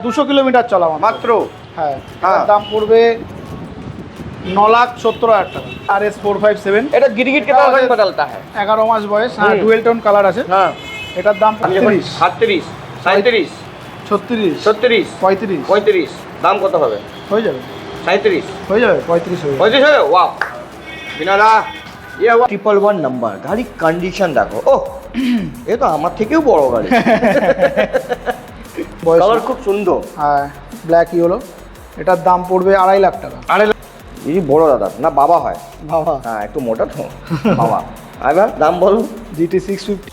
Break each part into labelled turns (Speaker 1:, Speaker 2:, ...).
Speaker 1: 200 kilometre চলা
Speaker 2: মাত্র।
Speaker 1: হ্যাঁ, দাম পড়বে 9,70,000 টাকা। RS 457
Speaker 2: এটা गिरगिट कितना रंग बदलता है?
Speaker 1: 11 মাস বয়স। হ্যাঁ, ডুয়েল টোন কালার আছে।
Speaker 2: হ্যাঁ,
Speaker 1: এটার দাম
Speaker 2: 38, 37,
Speaker 1: 36
Speaker 2: 36,
Speaker 1: 35
Speaker 2: 35। দাম কত হবে?
Speaker 1: হয়ে যাবে
Speaker 2: 37
Speaker 1: হয়ে যাবে 35 হয়ে যাবে।
Speaker 2: 35 হবে। वाह বিনাদা, ये हुआ 111 नंबर। गाड़ी कंडीशन देखो। ओह, ये तो আমার থেকেও বড় গাড়ি। কালার খুব সুন্দর।
Speaker 1: হ্যাঁ, ব্ল্যাক ইয়েলো। এটার দাম পড়বে 2.5 লাখ টাকা।
Speaker 2: 2.5 লাখ। এই বড় দাদা না, বাবা হয়
Speaker 1: বাবা।
Speaker 2: হ্যাঁ, একটু মোটা তো বাবা। এবার দাম বলুন।
Speaker 1: GT 650।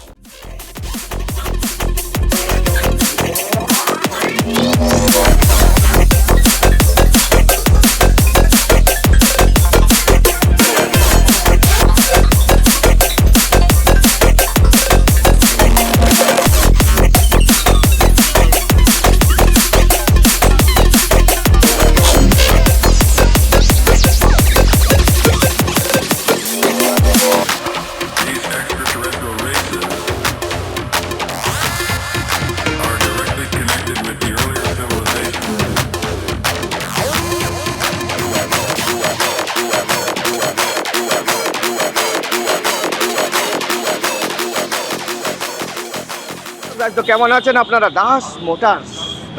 Speaker 2: তো কেমন আছেন আপনারা?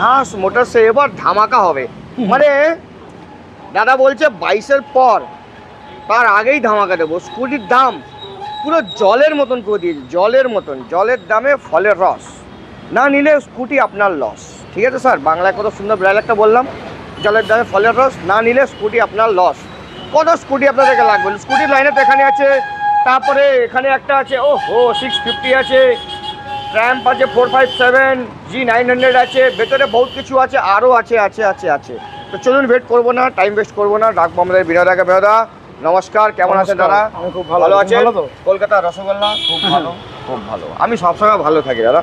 Speaker 2: দাস মোটরসে এবার ধামাকা হবে। মানে দাদা বলছে 22-এর পর, তার আগেই ধামাকা দেবো। স্কুটির দাম পুরো জলের মতন করে দিয়েছে, জলের মতন। জলের দামে ফলের রস। না নিলে স্কুটি আপনার লস। ঠিক আছে স্যার, বাংলায় কত সুন্দর ডায়লগটা বললাম। জলের দামে ফলের রস, না নিলে স্কুটি আপনার লস। কত স্কুটি আপনাদেরকে লাগবে? স্কুটির লাইনে তো এখানে আছে, তারপরে এখানে একটা আছে, ওহো 650 আছে, ট্র্যাম্প আছে 457, G900 আছে, ভেতরে বহুত কিছু আছে, আরও আছে। তো চলুন, ওয়েট করবো না, টাইম ওয়েস্ট করবো না, ডাকবো আমাদের বিনোদাকে। বিনোদা নমস্কার, কেমন আছেন দাদা?
Speaker 1: আমি খুব ভালো
Speaker 2: আছেন?
Speaker 1: তো?
Speaker 2: কলকাতার রসগোল্লা খুব ভালো, খুব ভালো। আমি সবসময় ভালো থাকি দাদা।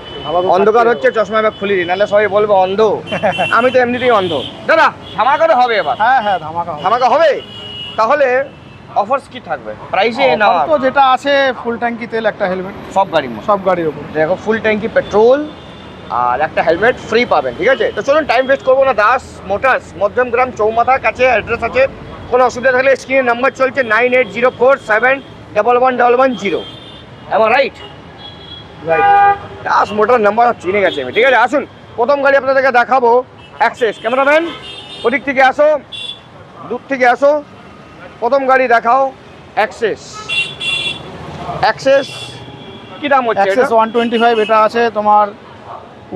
Speaker 2: অন্ধকার হচ্ছে, চশমা আমি খুলি দিই, নাহলে সবাই বলবো অন্ধ। আমি তো এমনিতেই অন্ধ। দাদা ধামাকা তো হবে এবার।
Speaker 1: হ্যাঁ, ধামাকা
Speaker 2: হবে। তাহলে অফারস কি থাকবে? প্রাইসে না
Speaker 1: তো যেটা আছে, ফুল ট্যাঙ্কি তেল, একটা হেলমেট
Speaker 2: সব গাড়ির মধ্যে,
Speaker 1: সব গাড়ির উপর।
Speaker 2: দেখো, ফুল ট্যাঙ্কি পেট্রোল আর একটা হেলমেট ফ্রি পাবেন। ঠিক আছে, তো চলুন, টাইম ওয়েস্ট করবো না। দাস মোটরস, মধ্যমগ্রাম চৌমাথার কাছে অ্যাড্রেস আছে। কোনো অসুবিধা থাকলে স্ক্রিনে নাম্বার চলছে 9804711110। এমন রাইট? দাস মোটর নাম্বার চিনে গেছে আমি। ঠিক আছে, আসুন, প্রথম গাড়ি আপনাদেরকে দেখাবো অ্যাক্সেস। ক্যামেরাম্যান ওদিক থেকে আসো, দূর থেকে আসো। প্রথম গাড়ি দেখাও অ্যাক্সেস। কি দাম হচ্ছে?
Speaker 1: অ্যাক্সেস 125। এটা আছে তোমার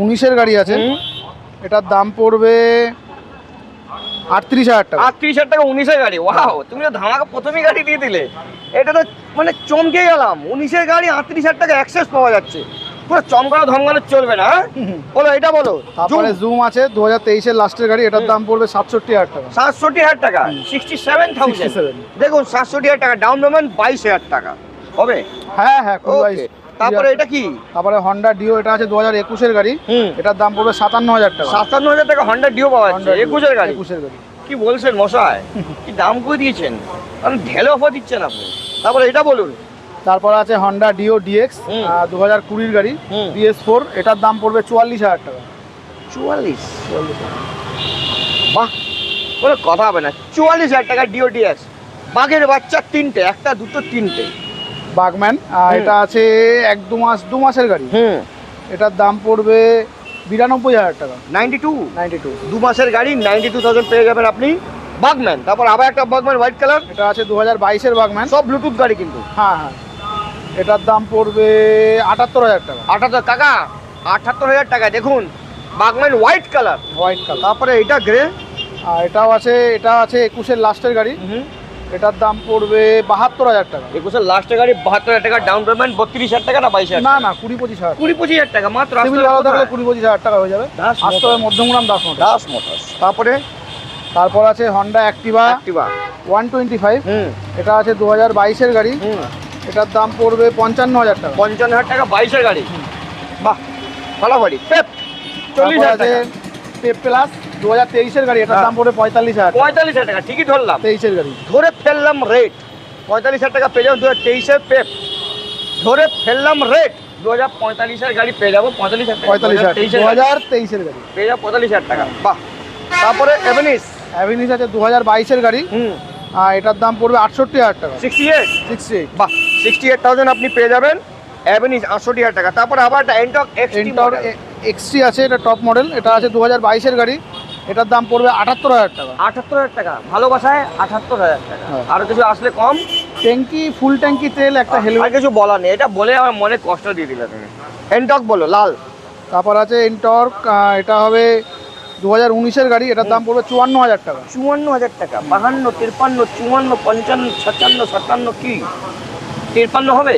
Speaker 1: 19-এর গাড়ি আছে। এটার দাম পড়বে 38,000 টাকা।
Speaker 2: 38,000 টাকা 19-এর গাড়ি? ওয়াও, তুমি তো ধামাকা প্রথমেই গাড়ি দিয়ে দিলে। এটা তো মানে চমকে গেলাম। 19-এর গাড়ি 38,000 টাকা অ্যাক্সেস পাওয়া যাচ্ছে। পুরো চমকানো ধমকানো চলবে না? বলো, এটা বলো।
Speaker 1: তারপরে জুম আছে 2023-এর লাস্টের গাড়ি। এটার দাম পড়বে 67,000 টাকা।
Speaker 2: 67,000 টাকা? 67,000। দেখুন, 67,000 টাকা, ডাউন পেমেন্ট 22,000 টাকা হবে।
Speaker 1: হ্যাঁ,
Speaker 2: ওকে। তারপরে এটা কি?
Speaker 1: তারপরে হন্ডা ডিও। এটা আছে 2021-এর গাড়ি। এটার দাম পড়বে 57,000 টাকা।
Speaker 2: 57,000 টাকা হন্ডা ডিও পাওয়া যাচ্ছে? 21-এর গাড়ি?
Speaker 1: 21-এর গাড়ি।
Speaker 2: কি বলছেন মশাই? কি দাম করে দিয়েছেন, কারণ ঢেলে অফার দিচ্ছেন আপনি। তারপরে এটা বলুন।
Speaker 1: তারপর আছে হন্ডা ডিও ডিএক্স 2020-এর গাড়ি, BS4। এটার দাম পড়বে 44,000 টাকা।
Speaker 2: 44? বাহ, কোনো কথা হবে না। 44,000 টাকা ডিও ডিএক্স। বাঘের বাচ্চা তিনটে, একটা দুটো তিনটে।
Speaker 1: বাগম্যান। এটা আছে 2 মাসের গাড়ি। এটার দাম পড়বে 92,000 টাকা।
Speaker 2: 92? 2 মাসের গাড়ি 92,000 পেয়ে যাবেন আপনি বাগম্যান। তারপর আবার একটা বাগম্যান হোয়াইট কালার।
Speaker 1: এটা আছে 2022-এর বাগম্যান।
Speaker 2: সব ব্লুটুথ গাড়ি কিন্তু।
Speaker 1: হ্যাঁ, এটার দাম পড়বে 78,000 টাকা।
Speaker 2: 78 টাকা? 78,000 টাকা। দেখুন, বাগম্যান হোয়াইট কালার। তারপরে এটা গ্রে।
Speaker 1: এটা আছে 21-এর লাস্টের গাড়ি। এটার দাম পড়বে 72,000 টাকা।
Speaker 2: 21-এর লাস্টের গাড়ি, 72,000 টাকা। ডাউন পেমেন্ট 32,000 টাকা না 22,000?
Speaker 1: না, 20-25,000।
Speaker 2: 20-25,000 টাকা মাত্র।
Speaker 1: সিভিল ভালো থাকলে 20-25,000 টাকা হয়ে যাবে। আসতে হবে মধ্যমগ্রাম দাস মোটরস। তারপর আছে হন্ডা অ্যাক্টিভা 125। এটা আছে 2022-এর গাড়ি। এটার দাম পড়বে 55,000 টাকা।
Speaker 2: 55,000 টাকা 22-এর গাড়ি? বাহ, ফাটাফাটি। পেপ 40,000 টাকা।
Speaker 1: পেপ প্লাস 2023-এর গাড়ি। এটার দাম পড়বে 45,000 টাকা।
Speaker 2: 45,000 টাকা? ঠিকই ধরলাম।
Speaker 1: 23-এর গাড়ি
Speaker 2: ধরে ফেললাম রেট। 45,000 টাকা পেয়ে যাবেন 2023-এর পেপ। ধরে ফেললাম রেট। 2045-এর গাড়ি পেয়ে যাবো
Speaker 1: 45,000 2023-এর গাড়ি
Speaker 2: পেয়ে যাবো 45,000 টাকা। বাহ। তারপরে এভেনিস
Speaker 1: অ্যাভিনিস আছে 2022-এর গাড়ি, আর এটার দাম পড়বে 68,000 টাকা।
Speaker 2: 68 বাহ 68,000 আপনি পেয়ে যাবেন অ্যাভেনিস 68,000 টাকা। তারপরে আবার একটা এন্টক
Speaker 1: এন্টর এক্সটি আছে, এটা টপ মডেল, এটা আছে 2022-এর গাড়ি, এটার দাম পড়বে 78,000 টাকা।
Speaker 2: 78,000 টাকা ভালোবাসায় 78,000 টাকা।
Speaker 1: হ্যাঁ।
Speaker 2: আর কিছু আসলে কম?
Speaker 1: ট্যাঙ্কি ফুল ট্যাঙ্কি তেল, একটা
Speaker 2: আর
Speaker 1: হেলমেট।
Speaker 2: কিছু বলার নেই, এটা বলে আমার মনে কষ্ট দিয়ে দিলে তুমি। এন্টক বলো লাল।
Speaker 1: তারপর আছে এন্টর্ক, এটা হবে 2019-এর গাড়ি, এটার দাম পড়বে 54,000 টাকা।
Speaker 2: 54,000 টাকা। 52, 53, 54, 55, 56, 57 কি 53 হবে?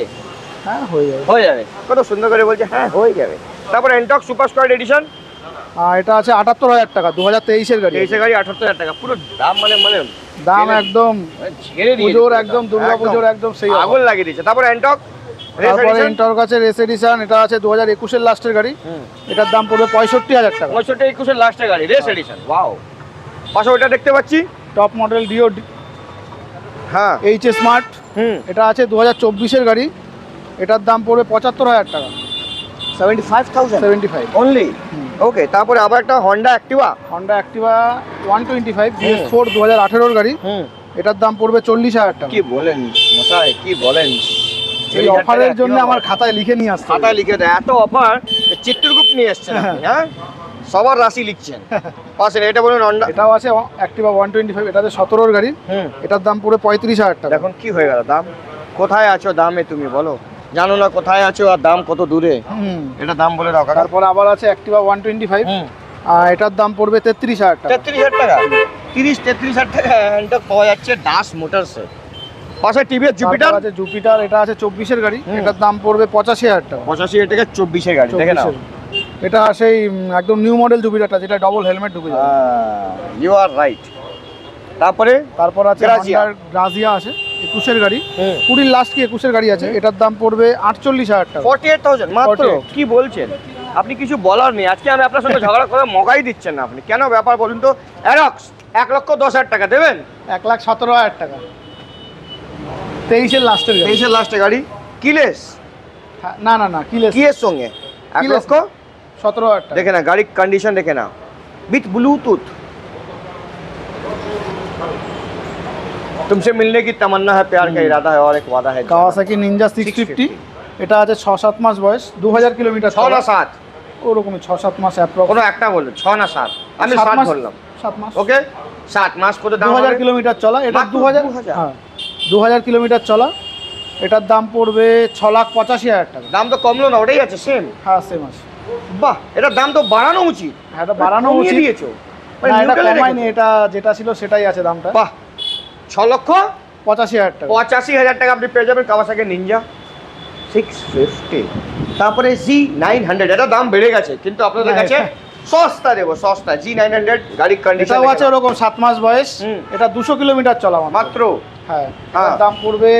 Speaker 1: হ্যাঁ হয়ে যাবে।
Speaker 2: হয়ে যাবে। কত সুন্দর করে বলছে, হ্যাঁ হয়ে যাবে। তারপর এন্টক সুপার স্কোয়াড এডিশন,
Speaker 1: এটা আছে 78,000 টাকা, 2023-এর গাড়ি।
Speaker 2: 23 গাড়ি 78,000 টাকা। পুরো দাম মানে
Speaker 1: দাম একদম
Speaker 2: ছেড়ে দিয়ে
Speaker 1: পুজোর, একদম দুর্গা পুজোর একদম সেই
Speaker 2: আগুন লাগিয়ে দিয়েছে। তারপর এন্টক
Speaker 1: তারপরে এন্টর্ক আছে রেস এডিশন, এটা আছে 2021-এর লাস্টের গাড়ি, এটার দাম পড়বে 65,000 টাকা।
Speaker 2: 65-21-এর লাস্টের গাড়ি রেস এডিশন। ওয়াও। পাশে ওটা দেখতে পাচ্ছি
Speaker 1: টপ মডেল ডিও
Speaker 2: হ্যাঁ
Speaker 1: এইচ স্মার্ট, এটা আছে 2024-এর গাড়ি, এটার দাম পড়বে 75,000 টাকা।
Speaker 2: 75,000
Speaker 1: 75
Speaker 2: অনলি। ওকে। তারপরে আবার একটা Honda Activa,
Speaker 1: Honda Activa 125 BS4 2018-এর গাড়ি, এটার দাম পড়বে 40,000 টাকা।
Speaker 2: কি বলেন মশাই, কি বলেন?
Speaker 1: এই অফারের জন্য আমার খাতায় লিখে নিয়ে আসতে হবে।
Speaker 2: খাতায় লিখে দেয় এত অফার, চিত্রগুপ নিয়ে এসছেন আপনি, হ্যাঁ সবার রাশি লিখছেন। পাশে এটা বলুন হন্ডা,
Speaker 1: এটাও আছে অ্যাক্টিভা 125, এটাতে 17-এর গাড়ি, এটার দাম পড়বে 35,000 টাকা।
Speaker 2: এখন কি হয়ে গেল দাম? কোথায় আছো দামে তুমি বলো? জানো না কোথায় আছো আর দাম কত দূরে? এটা দাম বলে দাও কাকা।
Speaker 1: তারপর আবার আছে অ্যাক্টিভা 125, এটার দাম পড়বে 33,000 টাকা।
Speaker 2: 33,000 টাকা। 33,000 টাকা এন্টক পাওয়া যাচ্ছে দাস মোটরসে। পাশে টিভিএস জুপিটার
Speaker 1: আছে জুপিটার, এটা আছে 24-এর গাড়ি, এটার দাম পড়বে 85,000 টাকা।
Speaker 2: 85,000 টাকা 24-এর গাড়ি দেখে নাও।
Speaker 1: 24-এর। এটা সেই একদম নিউ মডেল জুপিটারটা, যেটা ডবল হেলমেট ঢুকে যায়।
Speaker 2: You are right. তারপর
Speaker 1: আছে হন্ডার গ্রাজিয়া আছে 21-এর গাড়ি, 20-র লাস্ট কি 21-এর গাড়ি আছে, এটার দাম পড়বে 48,000 টাকা।
Speaker 2: 48,000 মাত্র?
Speaker 1: 48
Speaker 2: কি বলছেন আপনি? কিছু বলার নেই। আজকে আমি আপনার সঙ্গে ঝগড়া করে মগাই দিচ্ছেন না আপনি, কেন ব্যাপার বলুন তো? অ্যারক্স 1,10,000 টাকা দেবেন?
Speaker 1: 1,17,000 টাকা। 23-এর লাস্টের গাড়ি।
Speaker 2: 23-এর লাস্টে গাড়ি কিলেস?
Speaker 1: না কিলেস।
Speaker 2: কি এর সঙ্গে 1,17,000
Speaker 1: টাকা।
Speaker 2: দেখে না গাড়ির কন্ডিশন, দেখে না विथ ब्लूटूथ। तुमसे मिलने की तमन्ना है, प्यार का इरादा है और एक वादा है।
Speaker 1: কাওয়াসাকি নিনজা 650, এটা আছে 6-7 মাস বয়স, 2000 কিলোমিটার।
Speaker 2: 6 না 7
Speaker 1: ওরকমই 6-7 মাস অ্যাপ্রক্স।
Speaker 2: কোনো একটা বললো 6 না 7, আমি 7 বললাম।
Speaker 1: 7 মাস
Speaker 2: ওকে 7 মাস কত দাম?
Speaker 1: 2000 কিলোমিটার চলা, এটা 2000। হ্যাঁ 2000 কিলোমিটার চলা, এটার দাম পড়বে 6,85,000 টাকা।
Speaker 2: দাম তো কমলো না, ওটাই আছে সেম।
Speaker 1: হ্যাঁ সেম আছে।
Speaker 2: বাহ, এটার দাম তো বাড়ানো উচিত।
Speaker 1: হ্যাঁ এটা বাড়ানো উচিত
Speaker 2: দিয়েছো,
Speaker 1: মানে এটা কমায়নি, এটা যেটা ছিল সেটাই আছে দামটা।
Speaker 2: বাহ 6,85,000
Speaker 1: টাকা।
Speaker 2: 85,000 টাকা আপনি পেয়ে যাবেন কাওয়াসাকি নিনজা 650। তারপরে Z900, এটা দাম বেড়ে গেছে কিন্তু আপনাদের কাছে সস্তা দেবো, সস্তা। G900 গাড়ির কন্ডিশন
Speaker 1: এটাও আছে ওরকম 7 মাস বয়স, এটা 200 কিলোমিটার চলা
Speaker 2: মাত্র।
Speaker 1: হ্যাঁ এটার দাম পড়বে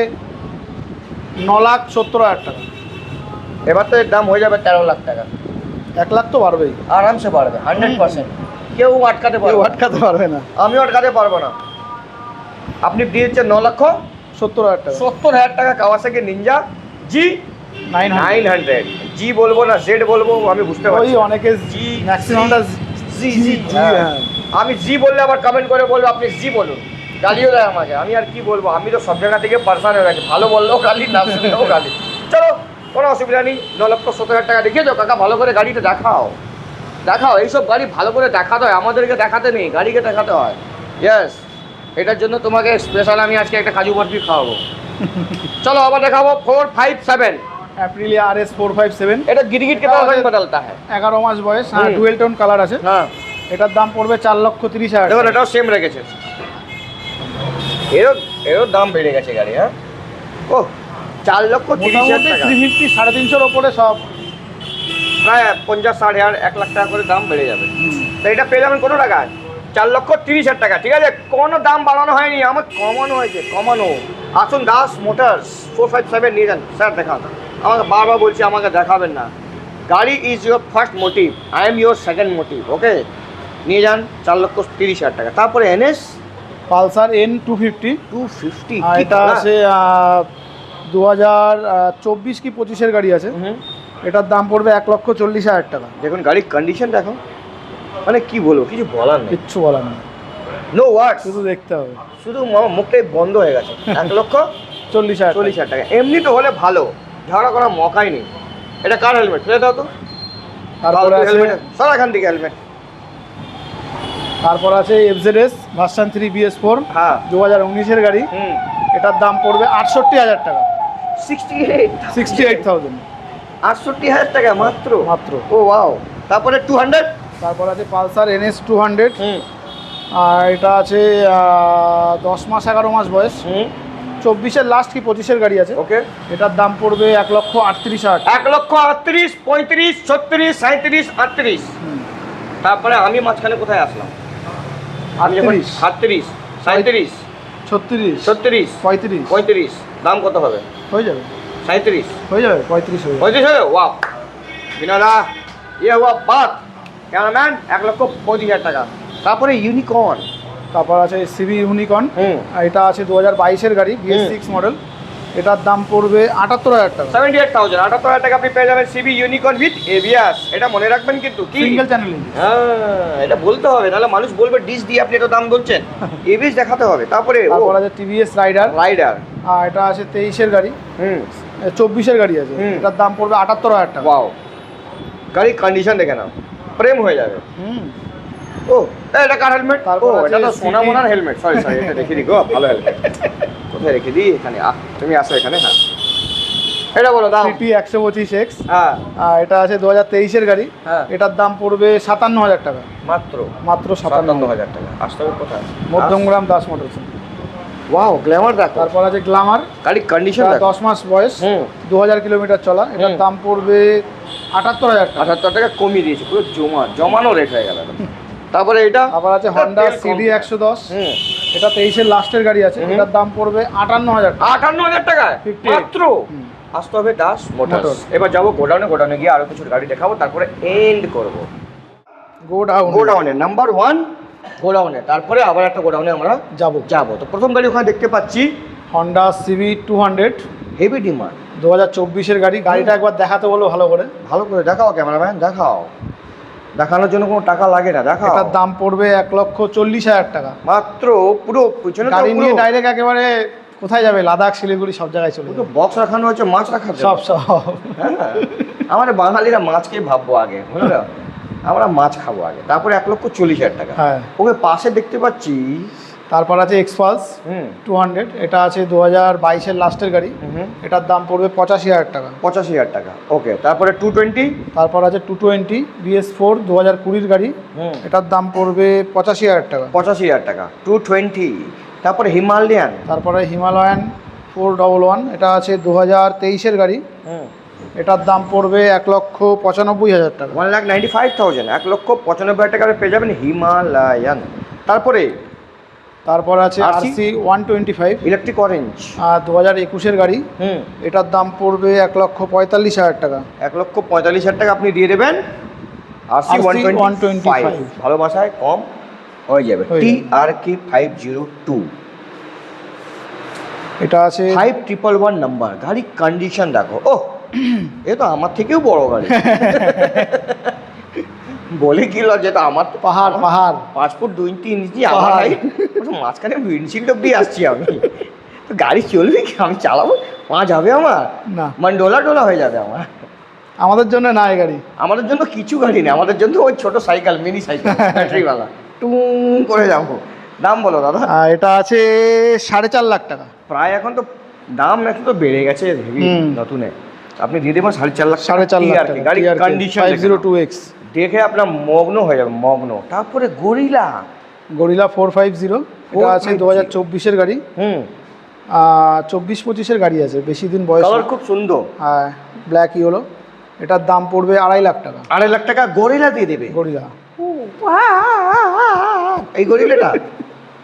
Speaker 1: 9,70,000 টাকা।
Speaker 2: এবার তো এর দাম হয়ে যাবে 13 লাখ টাকা।
Speaker 1: 1 লাখ তো বাড়বেই,
Speaker 2: আরামসে বাড়বে 100%। কেউ আটকাতে
Speaker 1: পারবে না,
Speaker 2: আমিও আটকাতে পারবো না। আপনি দিয়েছেন
Speaker 1: 9,70,000 টাকা।
Speaker 2: 70,000 টাকা কাওয়াসাকি নিনজা G900। জি বলবো না জেড বলবো আমি বুঝতে পারছি।
Speaker 1: ওই অনেকে জি ম্যাক্সিমামটা জি।
Speaker 2: আমি জি বললে আবার কমেন্ট করে বলবো আপনি জি বলুন, গালিও দেয় আমাকে। আমি আর কি বলবো, আমি তো সব জায়গা থেকে পারসান হয়ে গেছি। ভালো বললেও গালি, না শুনলেও গালি। চলো কোনো অসুবিধা নেই। 9,70,000 টাকা দেখিয়ে দাও কাকা, ভালো করে গাড়িটা দেখাও। এইসব গাড়ি ভালো করে দেখাতে হয়, আমাদেরকে দেখাতে নেই, গাড়িকে দেখাতে হয়। ইয়েস, এটার জন্য তোমাকে স্পেশাল আমি আজকে একটা কাজু বরফি খাওয়াবো। চলো আবার দেখাবো 457
Speaker 1: Aprilia RS 457।
Speaker 2: এটা गिरगिट के तरह रंग बदलता है।
Speaker 1: 11 মাস বয়স, হ্যাঁ ডুয়েল টোন কালার আছে।
Speaker 2: হ্যাঁ
Speaker 1: এটার দাম পড়বে 4,30,000
Speaker 2: দেখুন, এটাও সেম রেখেছে। এরও দাম বেড়ে গেছে গাড়ি। হ্যাঁ ও 4,30,000 টাকা,
Speaker 1: 350 350 ওপরে সব
Speaker 2: প্রায় 50-60,000 1 লাখ টাকা করে দাম বেড়ে যাবে। তো এটা পেয়ে যাবেন কত টাকায়? 4,30,000 টাকা। ঠিক আছে, কোনো দাম বাড়ানো হয়নি, আমার কমানো হয়েছে, কমানো। আসুন দাস মোটরস 457 নিয়ে যান। স্যার দেখান, আমাকে বারবার বলছি আমাকে দেখাবেন না। গাড়ি is your first motive, I am your second motive. Okay নিয়ে যান 4,30,000 টাকা। তারপরে এনএস
Speaker 1: পালসার N250।
Speaker 2: 250
Speaker 1: এটা আছে 2024 কি 25-এর গাড়ি আছে। এটার দাম পড়বে 1,40,000 টাকা।
Speaker 2: দেখুন গাড়ির কন্ডিশন দেখো, মানে কি বলবো, কিছু বলার নেই,
Speaker 1: কিচ্ছু বলার নেই,
Speaker 2: নো ওয়ার্ড,
Speaker 1: শুধু দেখতে হবে।
Speaker 2: শুধু আমার মুখটাই বন্ধ হয়ে গেছে। 1,40,000 টাকা এমনি তো হলে ভালো, ঝগড়া করার মকাই নেই। এটা কার হেলমেট? ফেলে দাও তো।
Speaker 1: তারপরে আছে
Speaker 2: সর এখান থেকে হেলমেট।
Speaker 1: তারপর আছে FZS ভার্সন 3 BS4,
Speaker 2: হ্যাঁ
Speaker 1: 2019-এর গাড়ি। এটার দাম পড়বে 68,000 টাকা। 68,000
Speaker 2: 68,000 টাকা মাত্র।
Speaker 1: মাত্র।
Speaker 2: ও ওয়াও। তারপরে 200।
Speaker 1: তারপর আছে পালসার NS 200, আর এটা আছে 10 মাস 11 মাস বয়স, 24-এর লাস্ট কি 25-এর গাড়ি আছে।
Speaker 2: ওকে,
Speaker 1: এটার দাম পড়বে 1,38,000 টাকা।
Speaker 2: 1,38,000, 35, 36, 37, 38। তারপরে আমি মাঝখানে কোথায় আসলাম?
Speaker 1: 38,
Speaker 2: 38, 37,
Speaker 1: 36,
Speaker 2: 36,
Speaker 1: 35
Speaker 2: 35। দাম কত হবে?
Speaker 1: হয়ে যাবে,
Speaker 2: 37,
Speaker 1: হয়ে যাবে 35 হয়ে যাবে।
Speaker 2: 35 হবে। ওয়াও বিনোদা, ইয়ে হুয়া বাত। ক্যামেরাম্যান 1,25,000 টাকা। তারপরে ইউনিকর্ন।
Speaker 1: তারপর আছে CB ইউনিকর্ন,
Speaker 2: হুম,
Speaker 1: এটা আছে 2022-এর গাড়ি, BS6 মডেল। এটার দাম পড়বে 78,000 টাকা।
Speaker 2: 78,000, 78,000 টাকা আপনি পেয়ে যাবেন সিবি ইউনিকর্ন উইথ ABS। এটা মনে রাখবেন কিন্তু, কি
Speaker 1: সিঙ্গেল চ্যানেল ইঞ্জিন।
Speaker 2: হ্যাঁ, এটা বলতে হবে, নাহলে মানুষ বলবে ডিশ দিয়ে আপনি এত দাম বলছেন। ABS দেখাতে হবে। তারপরে
Speaker 1: তারপর আছে TVS রাইডার,
Speaker 2: রাইডার।
Speaker 1: আর এটা আছে 23-এর গাড়ি,
Speaker 2: হুম,
Speaker 1: 24-এর গাড়ি আছে।
Speaker 2: হুম।
Speaker 1: এটার দাম পড়বে 78,000 টাকা।
Speaker 2: ওয়াও, গাড়ির কন্ডিশন দেখে নাও, প্রেম হয়ে যাবে।
Speaker 1: হুম।
Speaker 2: ও এটা কার হেলমেট? ও
Speaker 1: তারপর আছে
Speaker 2: এটা তো সোনা
Speaker 1: CT
Speaker 2: মোনার হেলমেট। সরি সরি, এটা রেখে দিই গো, ভালো হেলমেট। কোথায় রেখে দিই? এখানে তুমি আসো এখানে। হ্যাঁ, এটা বলো দাম।
Speaker 1: CT 125X,
Speaker 2: হ্যাঁ
Speaker 1: এটা আছে 2023-এর গাড়ি।
Speaker 2: হ্যাঁ,
Speaker 1: এটার দাম পড়বে 57,000 টাকা।
Speaker 2: মাত্র
Speaker 1: মাত্র 57,000।
Speaker 2: 57,000 টাকা। আসতে হবে কোথায়?
Speaker 1: Madhyamgram Das motors.
Speaker 2: Wow, Glamour দেখো,
Speaker 1: তারপর আছে গ্ল্যামার,
Speaker 2: গাড়ির কন্ডিশন দেখো।
Speaker 1: 10 মাস বয়স, 2000 কিলোমিটার চলা। এটার দাম পড়বে 78,000 টাকা।
Speaker 2: 78 টাকা কমিয়ে দিয়েছে, পুরো জমানো রেট হয়ে গেল। তারপরে এটা
Speaker 1: আবার আছে হন্ডা CD 110, এটা 23-এর লাস্টের গাড়ি আছে। এটার দাম পড়বে 58,000 টাকা।
Speaker 2: 58,000 টাকায়
Speaker 1: 58
Speaker 2: মাত্র। আসতে হবে দাস মোটরস। এবার যাবো গোডাউনে গিয়ে আরো কিছু গাড়ি দেখাবো, তারপরে এন্ড করব। গোডাউনে নাম্বার 1 গোডাউনে, তারপরে আবার একটা গোডাউনে আমরা যাবো। তো প্রথম গাড়ি ওখানে দেখতে পাচ্ছি
Speaker 1: হন্ডা CB 200,
Speaker 2: হেভি ডিমান্ড,
Speaker 1: 2024-এর গাড়ি। গাড়িটা একবার দেখাতে বলো ভালো করে।
Speaker 2: ভালো করে দেখাও ক্যামেরাম্যান, দেখাও। দেখানোর জন্য কোনো টাকা লাগে না, দেখাও।
Speaker 1: এটার দাম পড়বে 1,40,000 টাকা।
Speaker 2: মাত্র। পুরো পিছনে তো
Speaker 1: গাড়ি নিয়ে
Speaker 2: পুরো
Speaker 1: ডাইরেক্ট একেবারে কোথায় যাবে? লাদাখ, শিলিগুড়ি সব জায়গায় চলে
Speaker 2: পুরো
Speaker 1: যাবে।
Speaker 2: বক্স রাখানো হচ্ছে, মাছ রাখা
Speaker 1: সব সব।
Speaker 2: হ্যাঁ, আমাদের বাঙালিরা মাছকে ভাববো আগে, বুঝলো? আমরা মাছ খাবো আগে, তারপরে 1,40,000 টাকা।
Speaker 1: হ্যাঁ।
Speaker 2: ওকে পাশে দেখতে পাচ্ছি।
Speaker 1: তারপর আছে এক্সপালস 200, এটা আছে 2022-এর লাস্টের গাড়ি। এটার দাম পড়বে 85,000 টাকা।
Speaker 2: 85,000 টাকা। ওকে, তারপরে 220।
Speaker 1: তারপর আছে 220 BS4, 2020-র গাড়ি। এটার দাম পড়বে 85,000 টাকা।
Speaker 2: 85,000 টাকা 220। তারপরে হিমালয়ান।
Speaker 1: তারপরে হিমালয়ান 411, এটা আছে 2023-এর গাড়ি। এটার দাম পড়বে 1,95,000 টাকা।
Speaker 2: 1,95,000, 1,95,000 টাকা পেয়ে যাবেন হিমালয়ান।
Speaker 1: তারপর আছে RC 125,
Speaker 2: ইলেকট্রিক অরেঞ্জ,
Speaker 1: 2021-এর গাড়ি। এটার দাম পড়বে 1,45,000 টাকা।
Speaker 2: 1,45,000 টাকা আপনি দিয়ে দেবেন। RC 125, ভালোবাসায় কম হয়ে যাবে। TRK 502,
Speaker 1: এটা আছে
Speaker 2: 5111 নাম্বার। গাড়ির কন্ডিশন দেখো, ও এ তো আমার থেকেও বড় গাড়ি। বলে কি লজ্জা, তো আমার তো
Speaker 1: পাহাড়
Speaker 2: 5 ফুট 2 ইঞ্চি আমার নাই, মাঝখানে উইন্ডশিল্ড অব্দি আসছি আমি। তো গাড়ি চলবে কি? আমি চালাবো, পা যাবে আমার
Speaker 1: না,
Speaker 2: মানে ডোলা হয়ে যাবে আমার।
Speaker 1: আমাদের জন্য না এই গাড়ি।
Speaker 2: আমাদের জন্য কিছু গাড়ি নেই, আমাদের জন্য ওই ছোট সাইকেল, মিনি সাইকেল ব্যাটারিওয়ালা, টুং করে যাবো। দাম বলো দাদা।
Speaker 1: এটা আছে 4.5 লাখ টাকা।
Speaker 2: প্রায় এখন তো দাম এখন তো বেড়ে গেছে হেভি নতুনে। আপনি দিয়ে দেবেন 4.5 লাখ।
Speaker 1: 4.5 লাখ টাকা।
Speaker 2: গাড়ির কন্ডিশন
Speaker 1: 502X
Speaker 2: দেখে আপনার মগ্ন হয়ে যাবে, মগ্ন। তারপরে গরিলা
Speaker 1: 450, এটা আছে 2024-এর গাড়ি। 24-25-এর গাড়ি আছে, বেশি দিন বয়স।
Speaker 2: কালার খুব সুন্দর,
Speaker 1: হ্যাঁ, ব্ল্যাক ইয়েলো। এটার দাম পড়বে 2.5 লাখ টাকা।
Speaker 2: 2.5 লাখ টাকা গরিলা দিয়ে দেবে।
Speaker 1: গরিলা,
Speaker 2: এই গরিলাটা,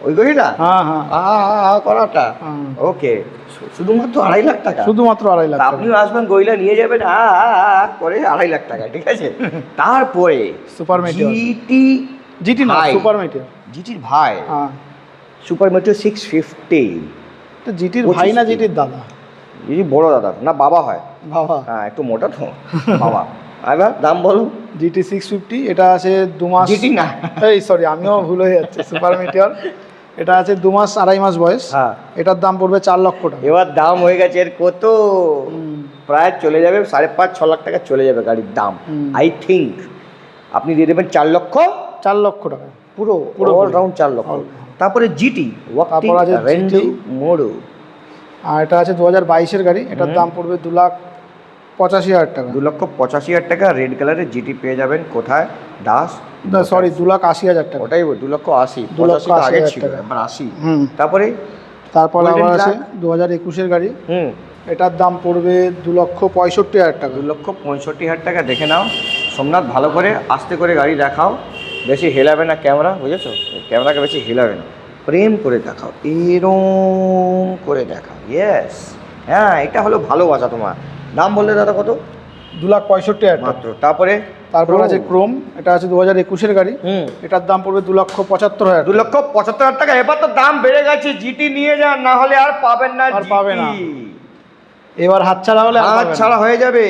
Speaker 2: ওই গরিলা,
Speaker 1: হ্যাঁ
Speaker 2: করাটা। ওকে, শুধুমাত্র 2.5 লাখ টাকা।
Speaker 1: শুধুমাত্র 2.5 লাখ।
Speaker 2: আপনিও আসবেন, গরিলা নিয়ে যাবেন করে 2.5 লাখ টাকা, ঠিক আছে। তারপরে
Speaker 1: সুপার মেটিওর, জিটি না, সুপার মেটিওর,
Speaker 2: জিটির ভাই।
Speaker 1: হ্যাঁ,
Speaker 2: সুপার মেটিওর 650।
Speaker 1: তো জিটির ভাই না জিটির দাদা?
Speaker 2: এই বড় দাদা না বাবা হয়?
Speaker 1: বাবা।
Speaker 2: হ্যাঁ একটু মোটা তো বাবা। এবার দাম বলো।
Speaker 1: জিটি 650, এটা আছে 2 মাস।
Speaker 2: জিটি না,
Speaker 1: এই সরি, আমিও ভুল হয়ে যাচ্ছে, সুপার মিটিওর। এটা আছে 2 মাস 2.5 মাস বয়স।
Speaker 2: হ্যাঁ
Speaker 1: এটার দাম পড়বে 4 লক্ষ টাকা।
Speaker 2: এবার দাম হয়ে গেছে এর কত, প্রায় চলে যাবে 5.5-6 লাখ টাকা চলে যাবে গাড়ির দাম। আই থিঙ্ক আপনি দিয়ে দেবেন 4 লক্ষ।
Speaker 1: 4 লক্ষ টাকা
Speaker 2: পুরো অলরাউন্ড 4 লক্ষ। তারপরে জিটি,
Speaker 1: তারপর আছে
Speaker 2: রেন্ডো মোড়ো।
Speaker 1: আর এটা আছে 2022-এর গাড়ি। এটার দাম পড়বে 2,85,000 টাকা।
Speaker 2: 2,85,000 টাকা রেড কালারের জিটি পেয়ে যাবেন কোথায়? দাস,
Speaker 1: সরি 2,80,000 টাকা।
Speaker 2: ওটাই 2,80,000। 85 তো আগে ছিল, এবার 80। তারপরে
Speaker 1: তারপর আবার আছে 2021-এর গাড়ি। এটার দাম পড়বে 2,65,000 টাকা।
Speaker 2: 2,65,000 টাকা। দেখে নাও সোমনাথ, ভালো করে আস্তে করে গাড়ি দেখাও, বেশি হেলাবে না ক্যামেরা, বুঝেছো? ক্যামেরাকে বেশি হেলাবে না, প্রেম করে দেখাও, এরম করে দেখাও। ইয়েস, হ্যাঁ এটা হলো ভালোবাসা তোমার। দাম বললে দাদা কত?
Speaker 1: 2,65,000
Speaker 2: মাত্র। তারপরে
Speaker 1: আছে ক্রোম। এটা আছে 2021-এর গাড়ি। এটার দাম পড়বে 2,75,000।
Speaker 2: 2,75,000 টাকা। এবার তো দাম বেড়ে গেছে, জিটি নিয়ে যান, না হলে আর পাবেন না।
Speaker 1: আর পাবে না, এবার হাতছাড়া হলে
Speaker 2: হাতছাড়া হয়ে যাবে।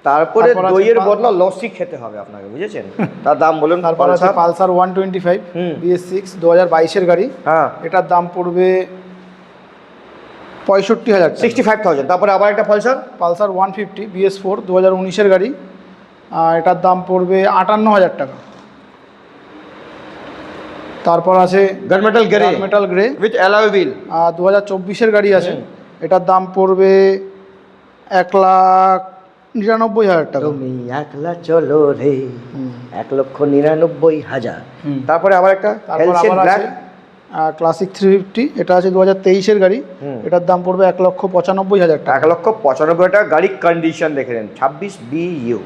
Speaker 2: তারপরে দইয়ের বদলা লস্যি খেতে হবে আপনাকে, বুঝেছেন? তার দাম বলুন।
Speaker 1: তারপর আছে পালসার 125 BS6 2022-এর গাড়ি। হ্যাঁ, এটার দাম পড়বে 65,000,
Speaker 2: 65,000। তারপরে আবার একটা
Speaker 1: পালসার 150 BS4 2019-এর গাড়ি। এটার দাম পড়বে 58,000 টাকা। তারপর আছে gunmetal grey
Speaker 2: with alloy wheel
Speaker 1: 2024-এর গাড়ি আছে। এটার দাম পড়বে 1,99,000 টাকা।
Speaker 2: তুমি একলা চলো রে, 1,99,000। তারপরে আবার একটা
Speaker 1: ক্লাসিক 350। এটা আছে 2023-এর গাড়ি। এটার দাম পড়বে 1,95,000 টাকা।
Speaker 2: 1,95,000 টাকা। গাড়ির কন্ডিশন দেখে নেন, 26 BU।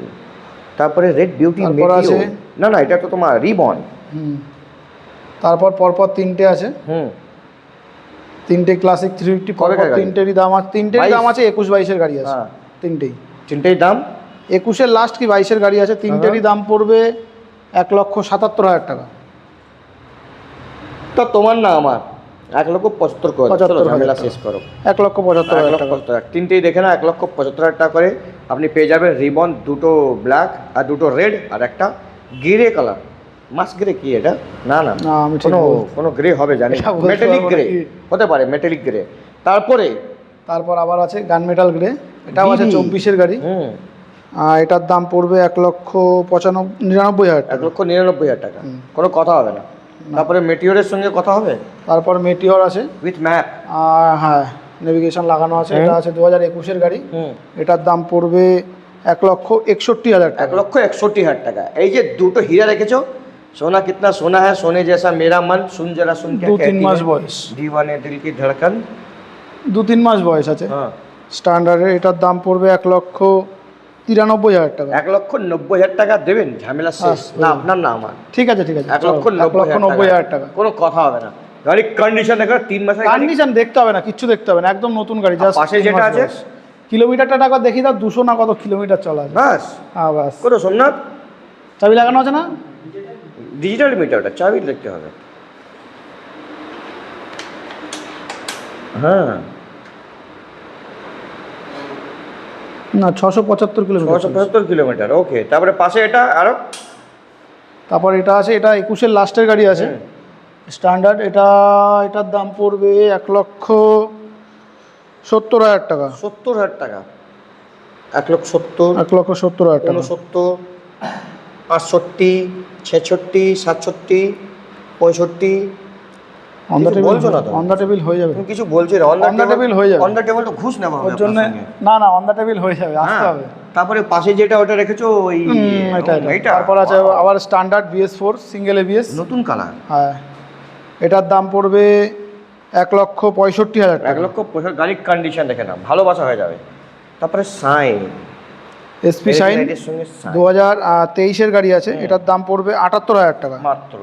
Speaker 2: তারপরে রেড বিউটি
Speaker 1: আছে,
Speaker 2: না এটা তো তোমার রিবন।
Speaker 1: তারপর পরপর তিনটে আছে। তিনটে ক্লাসিক 350 পরপর তিনটেরই দাম আছে। 21-22-এর গাড়ি আছে। তিনটেই দাম 21-এর লাস্ট কি 22-এর গাড়ি আছে। তিনটেরই দাম পড়বে 1,77,000 টাকা।
Speaker 2: তো তোমার না আমার 1,75,000 করে ঝামেলা শেষ করো।
Speaker 1: 1,75,000 টাকা।
Speaker 2: তিনটেই দেখে না 1,75,000 টাকা করে আপনি পেয়ে যাবেন রিবন, দুটো ব্ল্যাক আর দুটো রেড আর একটা গ্রে কালার। মাস গ্রে কি এটা? না কোনো গ্রে হবে জানি, মেটালিক গ্রে হতে পারে, মেটালিক গ্রে। তারপর
Speaker 1: আবার আছে গানমেটাল গ্রে। এটাও আছে 24-এর গাড়ি। এটার দাম পড়বে 1,99,000 টাকা।
Speaker 2: 1,99,000 টাকা। কোনো কথা হবে না। তারপরে মেটিওরের সঙ্গে কথা হবে।
Speaker 1: তারপর মেটিওর আছে
Speaker 2: উইথ ম্যাপ,
Speaker 1: হ্যাঁ নেভিগেশন লাগানো আছে। এটা আছে 2021-এর গাড়ি। এটার দাম পড়বে 1,61,000 টাকা।
Speaker 2: 1,61,000 টাকা। এই যে দুটো হীরা রেখেছো, সোনা কিতনা সোনা হ্যাঁ, সোনে জেসা মেরা মন, শুন জরা শুন।
Speaker 1: 2-3 মাস বয়স।
Speaker 2: দিওয়ানে দিল কি ধড়কন।
Speaker 1: 2-3 মাস বয়স আছে। স্ট্যান্ডার্ডের। এটার দাম পড়বে 1,93,000 টাকা।
Speaker 2: 1,90,000 টাকা দেবেন, ঝামেলা শেষ। না আপনার না আমার।
Speaker 1: ঠিক আছে 1,90,000 টাকা।
Speaker 2: কোনো কথা হবে না। গাড়ির কন্ডিশন দেখো, 3 মাসের
Speaker 1: কন্ডিশন দেখতে হবে না, কিচ্ছু দেখতে হবে না, একদম নতুন গাড়ি। জাস্ট
Speaker 2: পাশে যেটা আছে
Speaker 1: কিলোমিটারটা টাকা দেখি দাও, 200 না কত কিলোমিটার চলা আছে।
Speaker 2: বাস।
Speaker 1: হ্যাঁ বাস।
Speaker 2: কোনো সোমনাথ
Speaker 1: চাবি লাগানো আছে না?
Speaker 2: ডিজিটাল মিটারটা চাবি দেখতে হবে। হ্যাঁ
Speaker 1: না, 675 কিলোমিটার।
Speaker 2: 675 কিলোমিটার। ওকে। তারপরে পাশে এটা আরো।
Speaker 1: তারপর এটা আছে, এটা 21-এর লাস্টের গাড়ি আছে স্ট্যান্ডার্ড। এটার দাম পড়বে 1,70,000 টাকা।
Speaker 2: 70,000 টাকা। 1,70,000,
Speaker 1: 1,70,000 টাকা।
Speaker 2: 69, 65, 66, 67, 65।
Speaker 1: অন দ্য টেবিল হয়ে যাবে।
Speaker 2: তুমি কিছু বলছো না?
Speaker 1: অন দ্য টেবিল হয়ে যাবে।
Speaker 2: অন দ্য টেবিল তো ঘুষ নেওয়া হবে
Speaker 1: ওর জন্য। না অন দ্য টেবিল হয়ে যাবে, আসতে হবে।
Speaker 2: তারপরে পাশে যেটা ওটা রেখেছো ওই
Speaker 1: এটা। তারপর আছে আবার স্ট্যান্ডার্ড BS4 সিঙ্গেল ABS,
Speaker 2: নতুন কালার।
Speaker 1: হ্যাঁ, এটার দাম পড়বে 1,65,000 টাকা।
Speaker 2: 1,65,000। গাড়ির কন্ডিশন দেখে না, ভালোবাসা হয়ে যাবে। তারপরে সাইন
Speaker 1: SP সাইন 2023-এর গাড়ি আছে। এটার দাম পড়বে 78,000 টাকা
Speaker 2: মাত্র।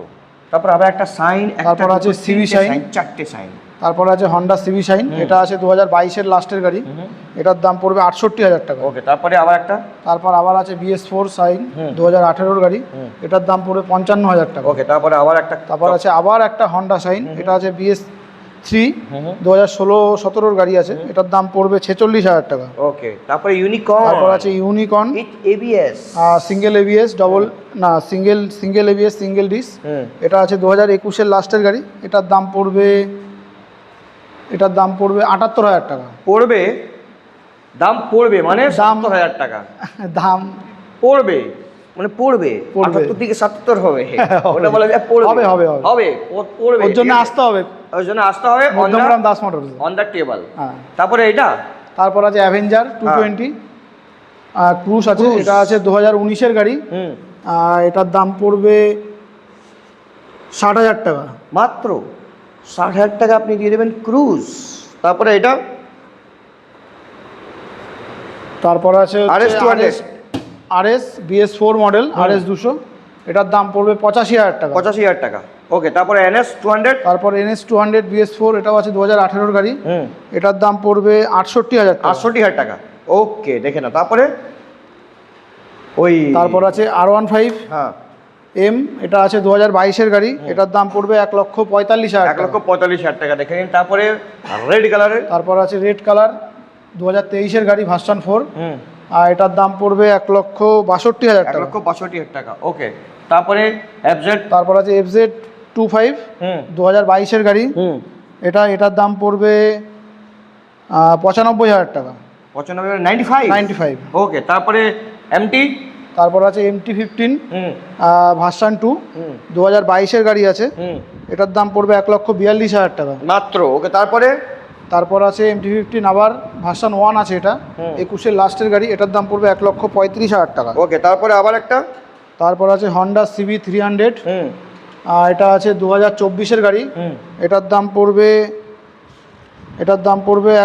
Speaker 2: তারপর আবার একটা সাইন।
Speaker 1: তারপর আছে CV সাইন,
Speaker 2: 4টে সাইন।
Speaker 1: তারপর আছে হন্ডা CV সাইন। এটা আছে 2022-এর লাস্টের গাড়ি। এটার দাম পড়বে 68,000 টাকা।
Speaker 2: ওকে। তারপরে আবার
Speaker 1: আছে BS4 সাইন 2018-এর গাড়ি। এটার দাম পড়বে 55,000 টাকা।
Speaker 2: ওকে। তারপর আছে আবার একটা হন্ডা সাইন।
Speaker 1: এটা আছে থ্রি 2016-17 গাড়ি আছে, এটার দাম পড়বে 46,000 টাকা।
Speaker 2: ওকে, তারপরে ইউনিকর্ন,
Speaker 1: তারপর আছে unicorn
Speaker 2: ABS,
Speaker 1: single ABS double না সিঙ্গেল এবিএস সিঙ্গেল ডিস, এটা আছে 2021-এর লাস্টের গাড়ি, এটার দাম পড়বে 78,000 টাকা।
Speaker 2: দাম পড়বে মানে
Speaker 1: দাম
Speaker 2: 70,000 টাকা
Speaker 1: দাম
Speaker 2: পড়বে, মানে পড়বে 78 থেকে 77 হবে, ওটা বলা যায় পড়বে, হবে পড়বে,
Speaker 1: ওর জন্য আসতে হবে, Madhyamgram Das motors
Speaker 2: on the table.
Speaker 1: হ্যাঁ,
Speaker 2: তারপরে এটা,
Speaker 1: তারপর আছে অ্যাভেঞ্জার 220 ক্রুজ আছে, এটা আছে 2019-এর গাড়ি, এটার দাম পড়বে 60,000 টাকা।
Speaker 2: মাত্র 60,000 টাকা আপনি দিয়ে দেবেন ক্রুজ। তারপরে এটা,
Speaker 1: তারপর আছে RS BS4 মডেল RS 200, এটার দাম পড়বে 85,000 টাকা।
Speaker 2: 85,000 টাকা। ওকে, তারপরে NS 200,
Speaker 1: তারপর NS 200 BS4, এটাও আছে 2018-এর গাড়ি, এটার দাম পড়বে 68,000 টাকা।
Speaker 2: 68,000 টাকা। ওকে, দেখে না। তারপরে
Speaker 1: তারপর আছে R15
Speaker 2: হ্যাঁ
Speaker 1: M, এটা আছে 2022-এর গাড়ি, এটার দাম পড়বে 1,45,000 টাকা।
Speaker 2: 1,45,000 টাকা, দেখে নিন। তারপরে রেড কালারের,
Speaker 1: তারপর আছে রেড কালার 2023-এর গাড়ি ভার্সন 4, আর এটার দাম পড়বে 1,62,000 টাকা।
Speaker 2: 1,62,000 টাকা। ওকে, তারপরে FZ,
Speaker 1: তারপর আছে FZ 25 2022-এর গাড়ি, এটার দাম পড়বে 95,000 টাকা।
Speaker 2: 95, ওকে। তারপরে MT,
Speaker 1: তারপর আছে MT 15 ভার্সন 2 2022-এর গাড়ি আছে, এটার দাম পড়বে 1,42,000 টাকা
Speaker 2: মাত্র। ওকে,
Speaker 1: তারপর আছে MT 15 আবার ভার্সন 1 আছে, এটা 21-এর লাস্টের গাড়ি, এটার দাম পড়বে 1,35,000 টাকা।
Speaker 2: ওকে, তারপরে আবার একটা,
Speaker 1: তারপর আছে হন্ডা CB 300, এটা আছে 2024-এর গাড়ি, এটার দাম পড়বে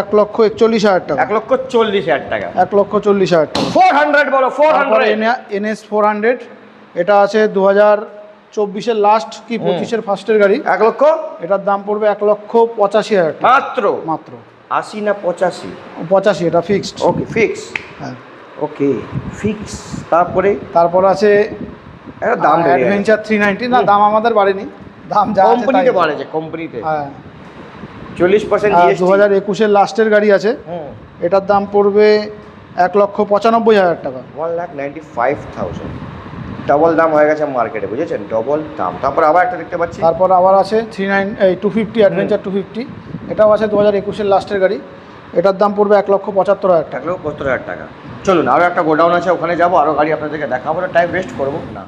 Speaker 1: 1,41,000 টাকা।
Speaker 2: 1,40,000 টাকা।
Speaker 1: 1,40,000 টাকা।
Speaker 2: 400 বলো, 400।
Speaker 1: NS 400, এটা আছে 2024-এর লাস্ট কি 25-এর ফার্স্টের গাড়ি,
Speaker 2: 1 লক্ষ,
Speaker 1: এটার দাম পড়বে 1,85,000 টাকা
Speaker 2: মাত্র 80 না 85?
Speaker 1: এটা ফিক্সড।
Speaker 2: ওকে, ফিক্স।
Speaker 1: হ্যাঁ,
Speaker 2: ওকে, ফিক্স। তারপর
Speaker 1: আছে
Speaker 2: দাম
Speaker 1: অ্যাডভেঞ্চার 390, না দাম আমাদের বাড়েনি, দাম যা আছে
Speaker 2: কোম্পানিতে বাড়েছে, কোম্পানিতে।
Speaker 1: হ্যাঁ,
Speaker 2: 40% GST।
Speaker 1: 2021-এর লাস্টের গাড়ি আছে, এটার দাম পড়বে 1,95,000 টাকা।
Speaker 2: 1,95,000, ডবল দাম হয়ে গেছে মার্কেটে, বুঝেছেন, ডবল দাম। তারপর আবার একটা দেখতে পাচ্ছি,
Speaker 1: তারপর আবার আছে 250 অ্যাডভেঞ্চার 250, এটাও আছে 2021-এর লাস্টের গাড়ি, এটার দাম পড়বে 1,75,000 টাকা।
Speaker 2: 1,75,000 টাকা। চলুন, আরও একটা গোডাউন আছে, ওখানে যাবো, আরও গাড়ি আপনাদেরকে দেখাবো, টাইম ওয়েস্ট করবো না।